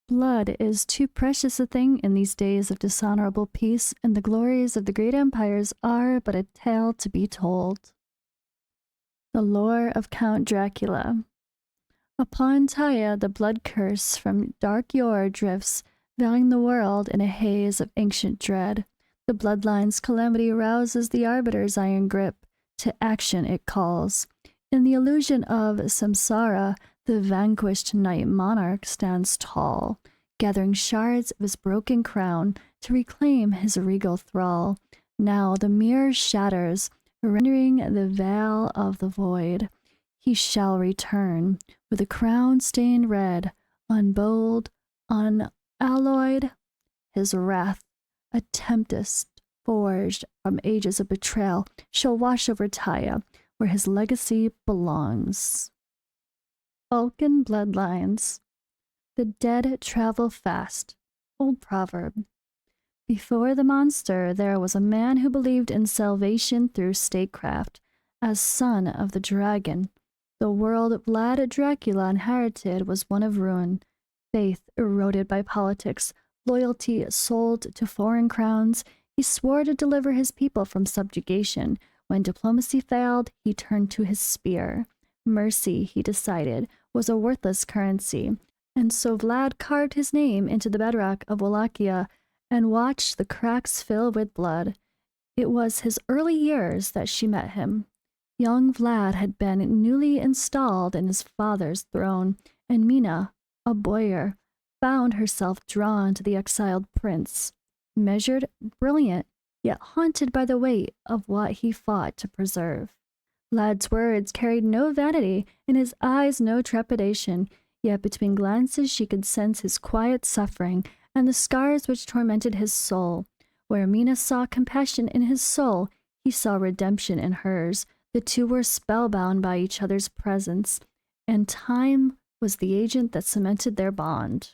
Blood is too precious a thing in these days of dishonorable peace, and the glories of the great empires are but a tale to be told. The lore of Count Dracula. Upon Taya the blood curse from dark yore drifts, veiling the world in a haze of ancient dread. The bloodline's calamity rouses the arbiter's iron grip, to action it calls. In the illusion of samsara, the vanquished night monarch stands tall, gathering shards of his broken crown to reclaim his regal thrall. Now the mirror shatters, rendering the veil of the void. He shall return, with a crown stained red, unbold, unalloyed. His wrath, a tempest forged from ages of betrayal, shall wash over Taya, where his legacy belongs. Vulcan bloodlines. The dead travel fast. Old proverb. Before the monster, there was a man who believed in salvation through statecraft. As son of the dragon, the world Vlad Dracula inherited was one of ruin, faith eroded by politics, loyalty sold to foreign crowns. He swore to deliver his people from subjugation. When diplomacy failed, he turned to his spear. Mercy, he decided, was a worthless currency, and so Vlad carved his name into the bedrock of Wallachia and watched the cracks fill with blood. It was his early years that she met him. Young Vlad had been newly installed in his father's throne, and Mina, a boyar, found herself drawn to the exiled prince. Measured, brilliant, yet haunted by the weight of what he fought to preserve. Vlad's words carried no vanity, in his eyes no trepidation, yet between glances she could sense his quiet suffering and the scars which tormented his soul. Where Mina saw compassion in his soul, he saw redemption in hers. The two were spellbound by each other's presence, and time was the agent that cemented their bond.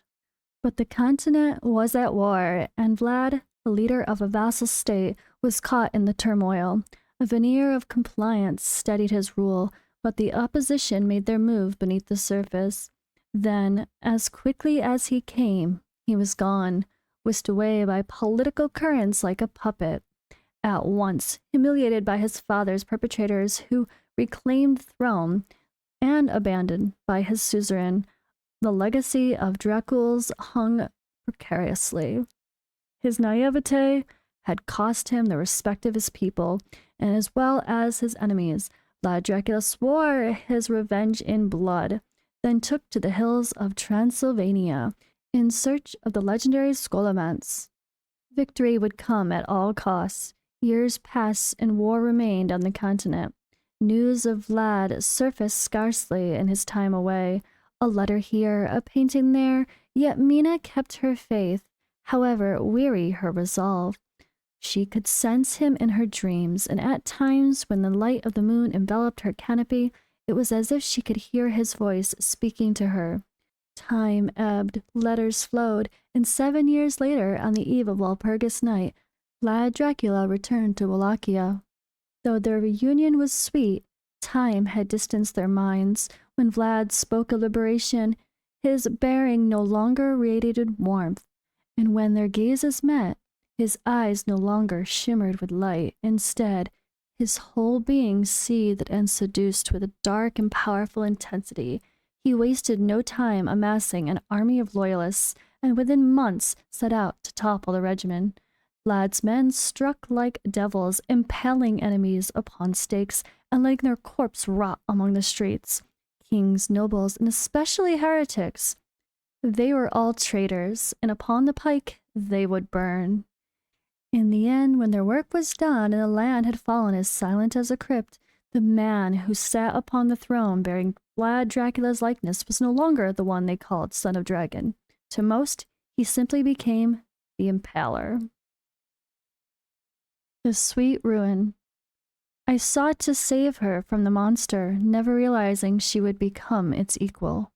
But the continent was at war, and Vlad, the leader of a vassal state, was caught in the turmoil. A veneer of compliance steadied his rule, but the opposition made their move beneath the surface. Then, as quickly as he came, he was gone, whisked away by political currents like a puppet. At once, humiliated by his father's perpetrators who reclaimed the throne, and abandoned by his suzerain, the legacy of Dracules hung precariously. His naivete had cost him the respect of his people, and as well as his enemies. Vlad Dracula swore his revenge in blood, then took to the hills of Transylvania in search of the legendary Scholomance. Victory would come at all costs. Years passed and war remained on the continent. News of Vlad surfaced scarcely in his time away. A letter here, a painting there, yet Mina kept her faith, however weary her resolve. She could sense him in her dreams, and at times when the light of the moon enveloped her canopy, it was as if she could hear his voice speaking to her. Time ebbed, letters flowed, and 7 years later, on the eve of Walpurgis night, Vlad Dracula returned to Wallachia. Though their reunion was sweet, time had distanced their minds. When Vlad spoke of liberation, his bearing no longer radiated warmth, and when their gazes met, his eyes no longer shimmered with light. Instead, his whole being seethed and seduced with a dark and powerful intensity. He wasted no time amassing an army of loyalists, and within months set out to topple the regimen. Vlad's men struck like devils, impaling enemies upon stakes and letting their corpse rot among the streets. Kings, nobles, and especially heretics. They were all traitors, and upon the pike they would burn. In the end, when their work was done and the land had fallen as silent as a crypt, the man who sat upon the throne bearing Vlad Dracula's likeness was no longer the one they called Son of Dragon. To most, he simply became the Impaler. The Sweet Ruin. I sought to save her from the monster, never realizing she would become its equal.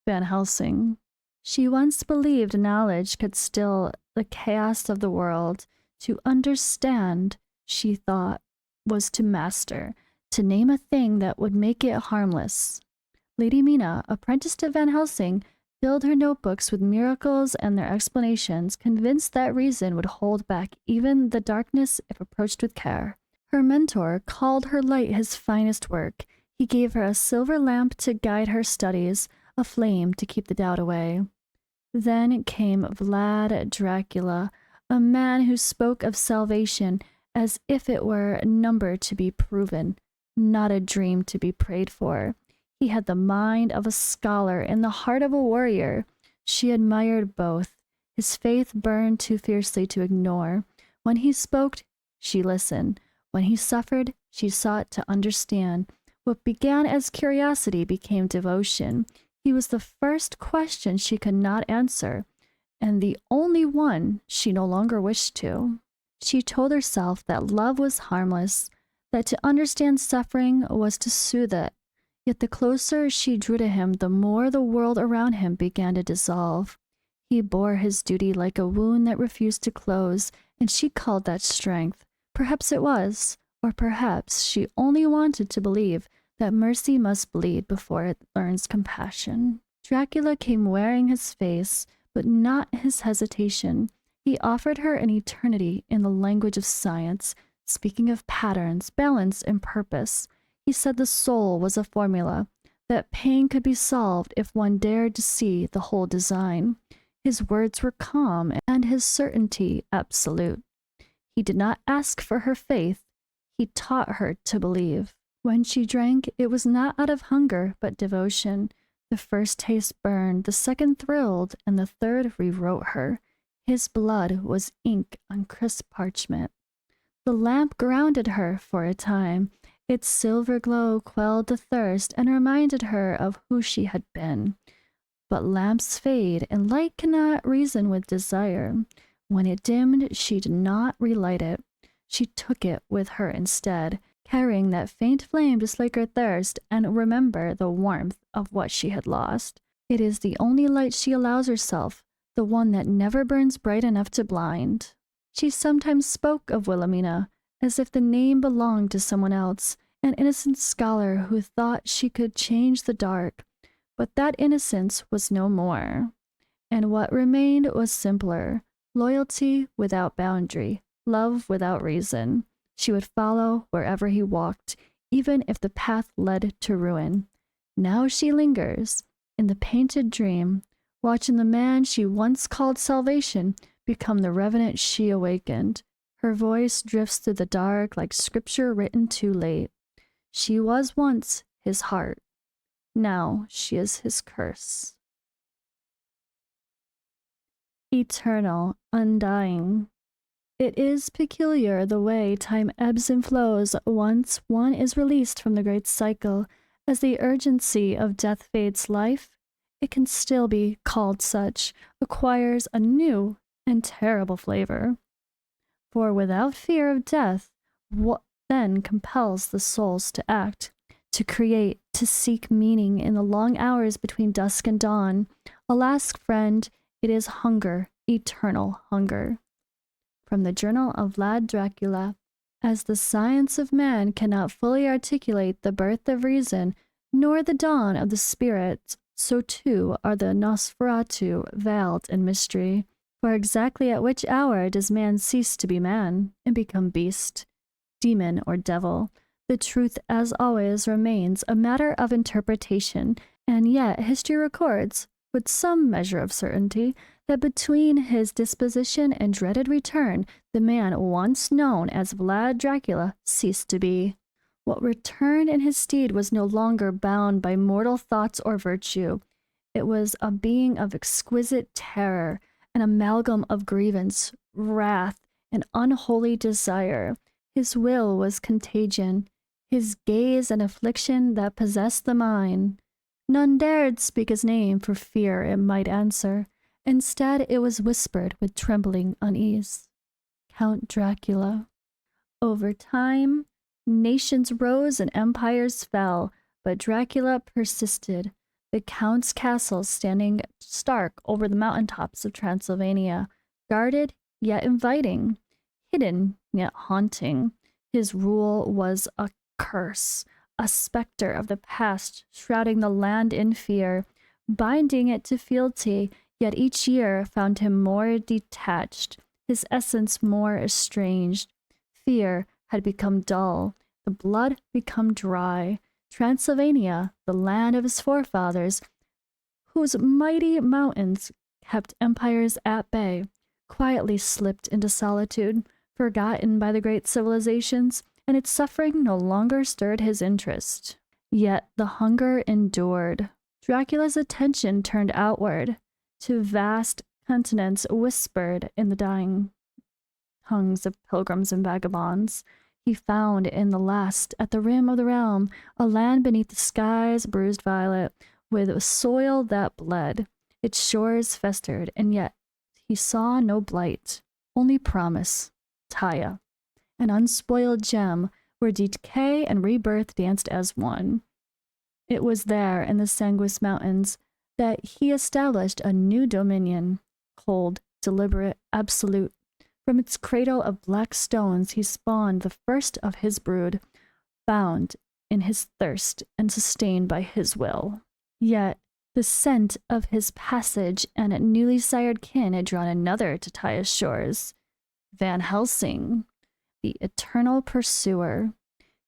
Van Helsing. She once believed knowledge could still the chaos of the world. To understand, she thought, was to master, to name a thing that would make it harmless. Lady Mina, apprenticed to Van Helsing, filled her notebooks with miracles and their explanations, convinced that reason would hold back even the darkness if approached with care. Her mentor called her light his finest work. He gave her a silver lamp to guide her studies, a flame to keep the doubt away. Then came Vlad Dracula, a man who spoke of salvation as if it were a number to be proven, not a dream to be prayed for. He had the mind of a scholar and the heart of a warrior. She admired both. His faith burned too fiercely to ignore. When he spoke, she listened. When he suffered, she sought to understand. What began as curiosity became devotion. He was the first question she could not answer, and the only one she no longer wished to. She told herself that love was harmless, that to understand suffering was to soothe it. Yet the closer she drew to him, the more the world around him began to dissolve. He bore his duty like a wound that refused to close, and she called that strength. Perhaps it was, or perhaps she only wanted to believe that mercy must bleed before it learns compassion. Dracula came wearing his face, but not his hesitation. He offered her an eternity in the language of science, speaking of patterns, balance, and purpose. He said the soul was a formula, that pain could be solved if one dared to see the whole design. His words were calm and his certainty absolute. He did not ask for her faith. He taught her to believe. When she drank, it was not out of hunger, but devotion. The first taste burned, the second thrilled, and the third rewrote her. His blood was ink on crisp parchment. The lamp grounded her for a time. Its silver glow quelled the thirst and reminded her of who she had been. But lamps fade, and light cannot reason with desire. When it dimmed, she did not relight it. She took it with her instead, carrying that faint flame to slake her thirst and remember the warmth of what she had lost. It is the only light she allows herself, the one that never burns bright enough to blind. She sometimes spoke of Wilhelmina as if the name belonged to someone else, an innocent scholar who thought she could change the dark. But that innocence was no more. And what remained was simpler, loyalty without boundary, love without reason. She would follow wherever he walked, even if the path led to ruin. Now she lingers in the painted dream, watching the man she once called salvation become the revenant she awakened. Her voice drifts through the dark like scripture written too late. She was once his heart. Now she is his curse. Eternal, undying. It is peculiar the way time ebbs and flows once one is released from the great cycle. As the urgency of death fades, life, it can still be called such, acquires a new and terrible flavor. For without fear of death, what then compels the souls to act, to create, to seek meaning in the long hours between dusk and dawn? Alas, friend, it is hunger, eternal hunger. From the Journal of Vlad Dracula. As the science of man cannot fully articulate the birth of reason, nor the dawn of the spirit, so too are the Nosferatu veiled in mystery. For exactly at which hour does man cease to be man and become beast, demon, or devil? The truth, as always, remains a matter of interpretation, and yet history records, with some measure of certainty, that between his disposition and dreaded return, the man once known as Vlad Dracula ceased to be. What returned in his stead was no longer bound by mortal thoughts or virtue. It was a being of exquisite terror, an amalgam of grievance, wrath, and unholy desire. His will was contagion, his gaze an affliction that possessed the mind. None dared speak his name for fear it might answer. Instead, it was whispered with trembling unease. Count Dracula. Over time, nations rose and empires fell, but Dracula persisted. The Count's castle standing stark over the mountaintops of Transylvania, guarded yet inviting, hidden yet haunting. His rule was a curse, a specter of the past shrouding the land in fear. binding it to fealty, yet each year found him more detached, his essence more estranged. Fear had become dull, the blood become dry. Transylvania, the land of his forefathers, whose mighty mountains kept empires at bay, quietly slipped into solitude, forgotten by the great civilizations, and its suffering no longer stirred his interest. Yet the hunger endured. Dracula's attention turned outward, to vast continents whispered in the dying tongues of pilgrims and vagabonds. He found in the last, at the rim of the realm, a land beneath the sky's bruised violet, with soil that bled. Its shores festered, and yet he saw no blight, only promise, Taya, an unspoiled gem where decay and rebirth danced as one. It was there in the Sanguis Mountains that he established a new dominion, cold, deliberate, absolute. From its cradle of black stones he spawned the first of his brood, bound in his thirst and sustained by his will. Yet the scent of his passage and newly sired kin had drawn another to Taya's shores, Van Helsing, the eternal pursuer.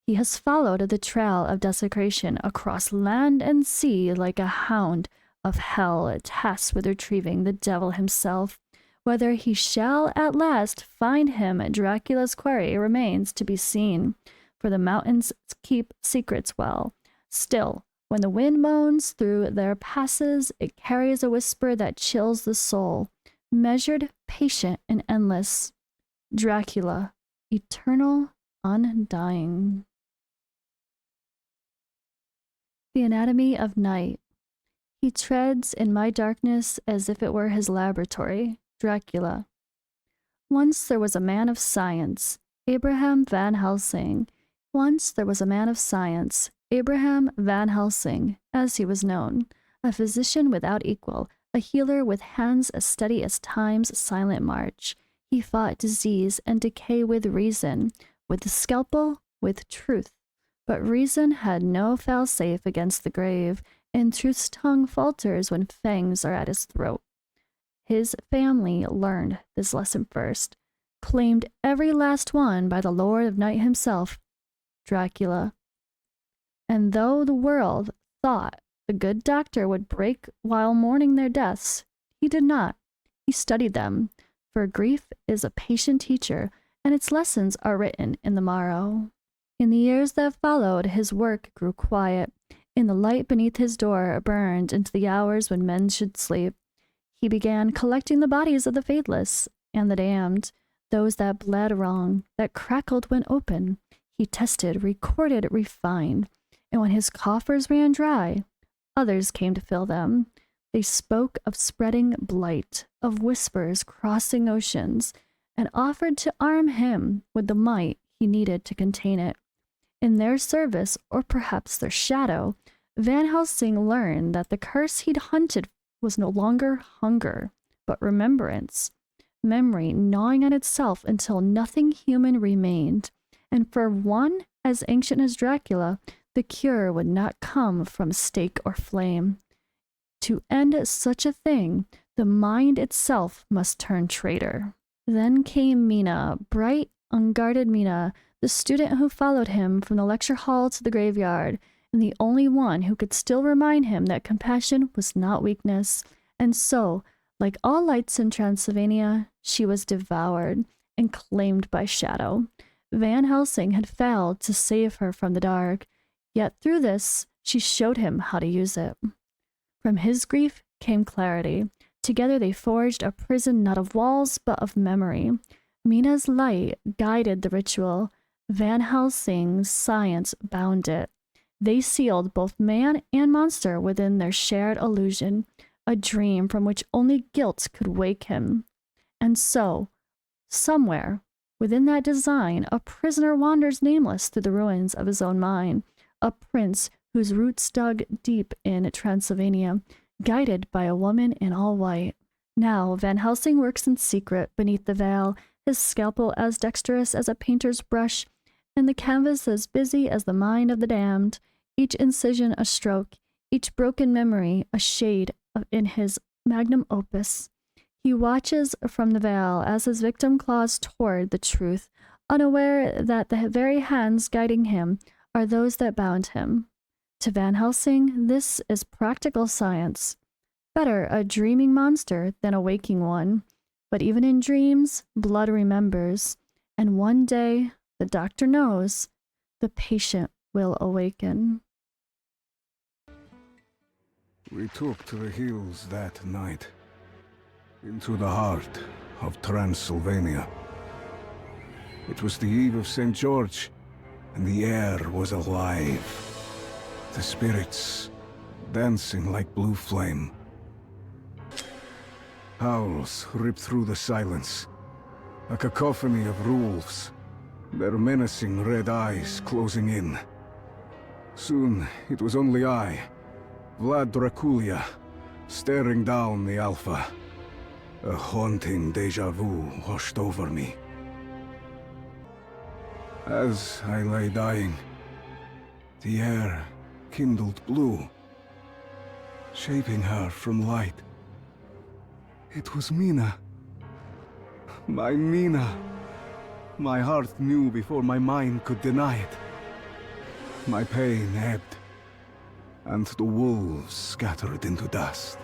He has followed the trail of desecration across land and sea like a hound of hell tasked with retrieving the devil himself. Whether he shall at last find him, Dracula's query remains to be seen, for the mountains keep secrets well. Still, when the wind moans through their passes, it carries a whisper that chills the soul, measured, patient, and endless. Dracula, eternal, undying. The anatomy of night. He treads in my darkness as if it were his laboratory. Dracula. Once there was a man of science, Abraham Van Helsing. Once there was a man of science, Abraham Van Helsing, as he was known, a physician without equal, a healer with hands as steady as time's silent march. He fought disease and decay with reason, with the scalpel, with truth. But reason had no fail-safe against the grave, and truth's tongue falters when fangs are at his throat. His family learned this lesson first, claimed every last one by the Lord of Night himself, Dracula. And though the world thought the good doctor would break while mourning their deaths, he did not. He studied them, for grief is a patient teacher, and its lessons are written in the marrow. In the years that followed, his work grew quiet, and the light beneath his door burned into the hours when men should sleep. He began collecting the bodies of the faithless and the damned, those that bled wrong, that crackled when open. He tested, recorded, refined, and when his coffers ran dry, others came to fill them. They spoke of spreading blight, of whispers crossing oceans, and offered to arm him with the might he needed to contain it. In their service, or perhaps their shadow, Van Helsing learned that the curse he'd hunted was no longer hunger, but remembrance, memory gnawing at itself until nothing human remained. And for one as ancient as Dracula, the cure would not come from stake or flame. To end such a thing, the mind itself must turn traitor. Then came Mina, bright, unguarded Mina, the student who followed him from the lecture hall to the graveyard, and the only one who could still remind him that compassion was not weakness. And so, like all lights in Transylvania, she was devoured and claimed by shadow. Van Helsing had failed to save her from the dark, yet through this, she showed him how to use it. From his grief came clarity. Together they forged a prison not of walls, but of memory. Mina's light guided the ritual. Van Helsing's science bound it. They sealed both man and monster within their shared illusion, a dream from which only guilt could wake him. And so, somewhere within that design, a prisoner wanders nameless through the ruins of his own mind, a prince whose roots dug deep in Transylvania, guided by a woman in all white. Now Van Helsing works in secret beneath the veil, his scalpel as dexterous as a painter's brush, and the canvas as busy as the mind of the damned, each incision a stroke, each broken memory a shade in his magnum opus. He watches from the veil as his victim claws toward the truth, unaware that the very hands guiding him are those that bound him. To Van Helsing, this is practical science. Better a dreaming monster than a waking one. But even in dreams, blood remembers, and one day, the doctor knows, the patient will awaken. We took to the hills that night, into the heart of Transylvania. It was the eve of St. George, and the air was alive. The spirits dancing like blue flame. Howls ripped through the silence, a cacophony of wolves, their menacing red eyes closing in. Soon it was only I, Vlad Draculea, staring down the Alpha. A haunting déjà vu washed over me. As I lay dying, the air kindled blue, shaping her from light. It was Mina. My Mina. My heart knew before my mind could deny it. My pain ebbed, and the wolves scattered into dust.